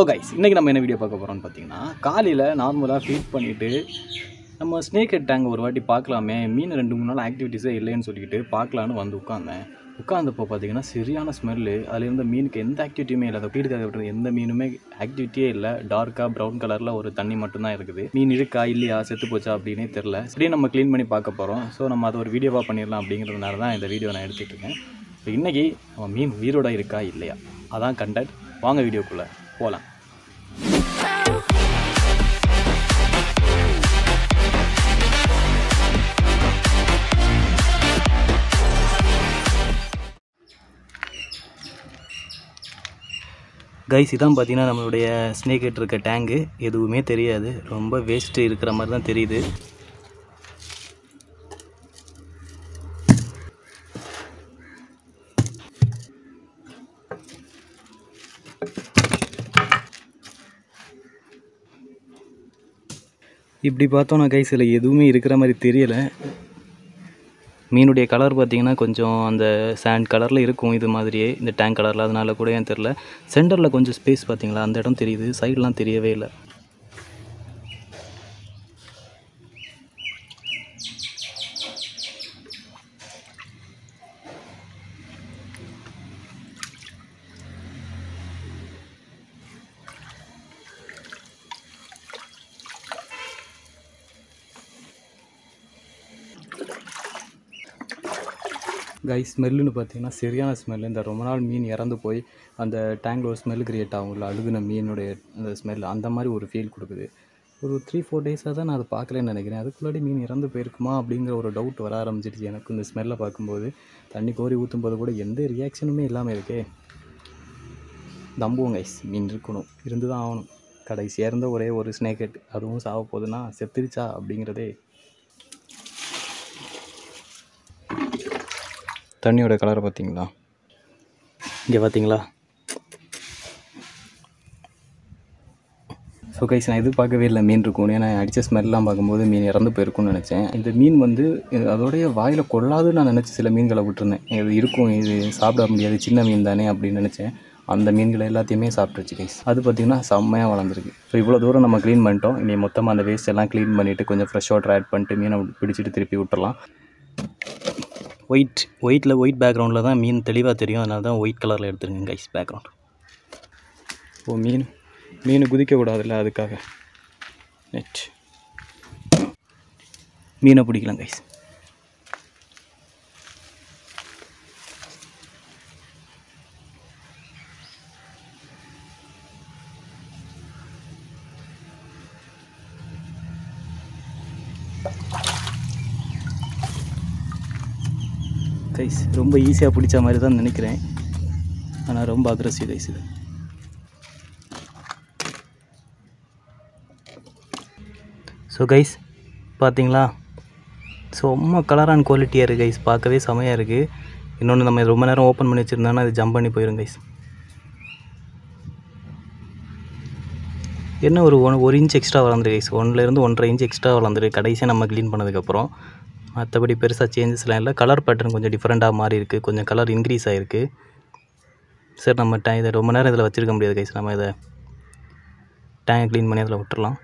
Guys, இன்றைக்கி நம்ம என்ன வீடியோ பார்க்க போகிறோம்னு பார்த்தீங்கன்னா, காலையில் நார்மலாக ஃபீட் பண்ணிவிட்டு நம்ம ஸ்னேக் ஹெட் டேங்க் ஒரு வாட்டி பார்க்கலாமே, மீன் 2-3 நாள் ஆக்டிவிட்டீஸே இல்லைன்னு சொல்லிக்கிட்டு பார்க்கலான்னு வந்து உட்காந்தப்போ பார்த்தீங்கன்னா சரியான ஸ்மெல்லு. அதில் இருந்த மீனுக்கு எந்த ஆக்டிவிட்டியுமே இல்லை. அதை ஃபீடுக்காக விட்டுறது எந்த மீனுமே ஆக்டிவிட்டியே இல்லை. டார்க்காக ப்ரௌன் கலரில் ஒரு தண்ணி மட்டும்தான் இருக்குது. மீன் இருக்கா இல்லையா, செத்து போச்சா அப்படின்னே தெரில. இப்படியே நம்ம க்ளீன் பண்ணி பார்க்க போகிறோம். ஸோ நம்ம அதை ஒரு வீடியோவாக பண்ணிடலாம் அப்படிங்கிறதுனால தான் இந்த வீடியோ நான் எடுத்துகிட்டு இருக்கேன். ஸோ இன்றைக்கி நம்ம மீன் உயிரோட இருக்கா இல்லையா அதான் கண்டென்ட். வாங்க வீடியோக்குள்ளே போகலாம். கைஸ், இதான் பார்த்தீங்கன்னா நம்மளுடைய ஸ்னேக் ஹெட் இருக்க டேங்கு. எதுவுமே தெரியாது, ரொம்ப வேஸ்ட்டு இருக்கிற மாதிரி தான் தெரியுது. இப்படி பார்த்தோன்னா கைஸ் இதில் எதுவுமே இருக்கிற மாதிரி தெரியலை. மீனுடைய கலர் பார்த்திங்கன்னா கொஞ்சம் அந்த சாண்ட் கலரில் இருக்கும், இது மாதிரியே இந்த டேங்க் கலரில். அதனால கூட ஏன் தெரில. சென்டரில் கொஞ்சம் ஸ்பேஸ் பார்த்திங்களா, அந்த இடம் தெரியுது, சைடெலாம் தெரியவே இல்லை. கைஸ், ஸ்மெல்லுன்னு பார்த்தீங்கன்னா சரியான ஸ்மெல்லு. இந்த ரொம்ப நாள் மீன் இறந்து போய் அந்த டேங்கில் ஒரு ஸ்மெல் க்ரியேட் ஆகும்ல, அழுகுன மீனுடைய அந்த ஸ்மெல், அந்த மாதிரி ஒரு ஃபீல் கொடுக்குது. ஒரு 3-4 டேஸாக தான் நான் அதை பார்க்கலன்னு நினைக்கிறேன். அதுக்குள்ளாடி மீன் இறந்து போயிருக்குமா அப்படிங்கிற ஒரு டவுட் வர ஆரம்பிச்சிடுச்சு எனக்கு இந்த ஸ்மெல்லை பார்க்கும்போது. தண்ணி கோரி ஊற்றும்போது கூட எந்த ரியாக்ஷனுமே இல்லாமல் இருக்கே. நம்புவோம் கைஸ், மீன் இருக்கணும், இருந்து தான் ஆகணும். கடைசியாக இருந்த ஒரே ஒரு ஸ்னேக் ஹெட், அதுவும் சாக போகுதுன்னா செத்துருச்சா அப்படிங்கிறதே. தண்ணியோட கலரை பார்த்தீங்களா, இங்கே பார்த்தீங்களா? ஸோ கைஸ், நான் எதிர்பார்க்கவே இல்லை மீன் இருக்கும்னு. ஏன்னா அடித்த ஸ்மெல்லாம் பார்க்கும்போது மீன் இறந்து போயிருக்கும்னு நினச்சேன். இந்த மீன் வந்து அதோடைய வாயில் கொள்ளாதுன்னு நான் நினச்சி சில மீன்களை விட்டுருந்தேன். இது இருக்கும், இது சாப்பிட முடியாது, சின்ன மீன் தானே அப்படின்னு நினச்சேன். அந்த மீன்களை எல்லாத்தையுமே சாப்பிட்டுருச்சு கைஸ். அது பார்த்திங்கன்னா செம்மையாக வளர்ந்துருக்கு. ஸோ இவ்வளோ தூரம் நம்ம க்ளீன் பண்ணிட்டோம். இனி மொத்தமாக அந்த வேஸ்ட் எல்லாம் க்ளீன் பண்ணிவிட்டு கொஞ்சம் ஃப்ரெஷ் வாட்டர் ஆட் பண்ணிட்டு மீனை பிடிச்சிட்டு திருப்பி விட்டுறலாம். ஒயிட் பேக்ரவுண்டில் தான் மீன் தெளிவாக தெரியும். அதனால தான் ஒயிட் கலரில் எடுத்துருங்க கைஸ் பேக்ரவுண்ட். ஓ, மீன் குதிக்கக்கூடாதுல்ல, அதுக்காக நெட் மீனை பிடிக்கலாம் கைஸ். கைஸ், ரொம்ப ஈஸியாக பிடிச்ச மாதிரி தான் நினைக்கிறேன், ஆனால் ரொம்ப அக்ரெசிவ் கைஸ் இது. ஸோ கைஸ் பார்த்தீங்களா, ரொம்ப கலர் அண்ட் குவாலிட்டியாக இருக்குது கைஸ், பார்க்கவே செமையாக இருக்குது. இன்னொன்று, நம்ம ரொம்ப நேரம் ஓப்பன் பண்ணி வச்சுருந்தோன்னா அது ஜம்ப் பண்ணி போயிடும் கைஸ். என்ன ஒரு இன்ச் எக்ஸ்ட்ரா வளர்ந்துருக்கு கைஸ், 1லேருந்து 1.5 இன்ச் எக்ஸ்ட்ரா வளர்ந்துருக்கு கடைசியாக நம்ம க்ளீன் பண்ணதுக்கப்புறம். மற்றபடி பெருசாக சேஞ்சஸ்லாம் இல்லை. கலர் பேட்டர்ன் கொஞ்சம் டிஃப்ரெண்ட்டாக மாறி இருக்குது, கொஞ்சம் கலர் இன்க்ரீஸ் ஆகிருக்கு. சரி, நம்ம இதை ரொம்ப நேரம் இதில் வச்சுருக்க முடியாது கைஸ். நம்ம இதை டேங்க் க்ளீன் பண்ணி அதில் விட்டுறலாம்.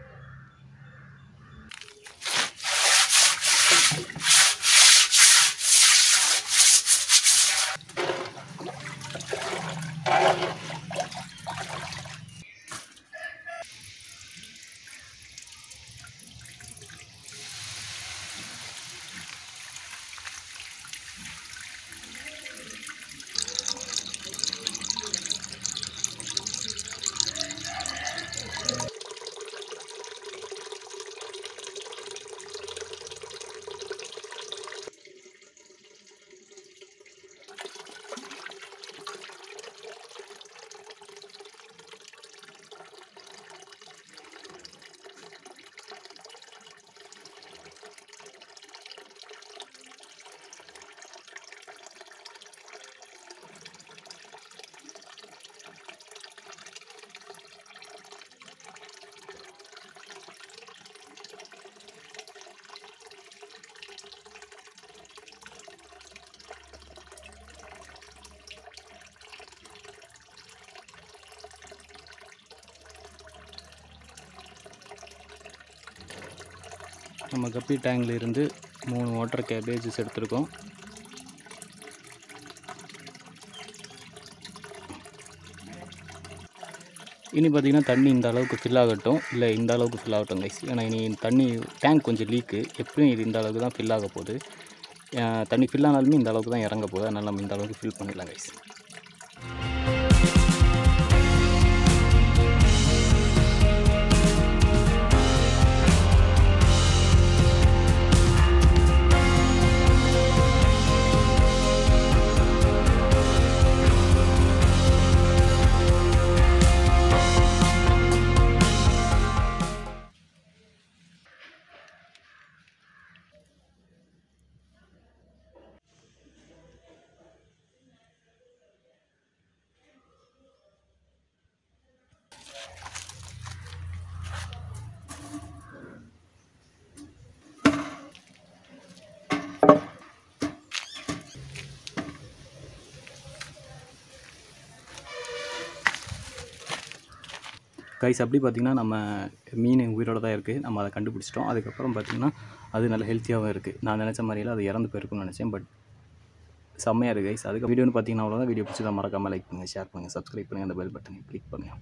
நம்ம கப்பி டேங்கில் இருந்து 3 வாட்டர் கேபேஜஸ் எடுத்திருக்கோம். இனி பார்த்திங்கன்னா தண்ணி இந்த அளவுக்கு ஃபில் ஆகட்டும், இல்லை இந்த அளவுக்கு ஃபில் ஆகட்டும் கைஸ். ஏன்னா இனி தண்ணி டேங்க் கொஞ்சம் லீக்கு, எப்பயும் இது இந்த அளவுக்கு தான் ஃபில் ஆக போகுது. தண்ணி ஃபில் ஆனாலுமே இந்த அளவுக்கு தான் இறங்க போகுது. அதனால் நம்ம இந்த அளவுக்கு ஃபில் பண்ணிடலாம் கைஸ். கைஸ் அப்படி பார்த்திங்கன்னா நம்ம மீன் உயிரோடு தான் இருக்குது. நம்ம அதை கண்டுபிடிச்சிட்டோம். அதுக்கப்புறம் பார்த்திங்கன்னா அது நல்ல ஹெல்த்தியாகவும் இருக்குது. நான் நினச்ச மாதிரியெல்லாம் அது இறந்து போயிருக்குன்னு நினச்சேன். பட் செம்மையாக இருக்குது கைஸ். அதுக்கு வீடியோன்னு பார்த்திங்கன்னா அவ்வளோதான். வீடியோ பிடிச்சதை மறக்காமல் லைக் பண்ணுங்கள், ஷேர் பண்ணுங்கள், சப்ஸ்கிரைப் பண்ணுங்கள், அந்த பெல் பட்டனை கிளிக் பண்ணுங்கள்.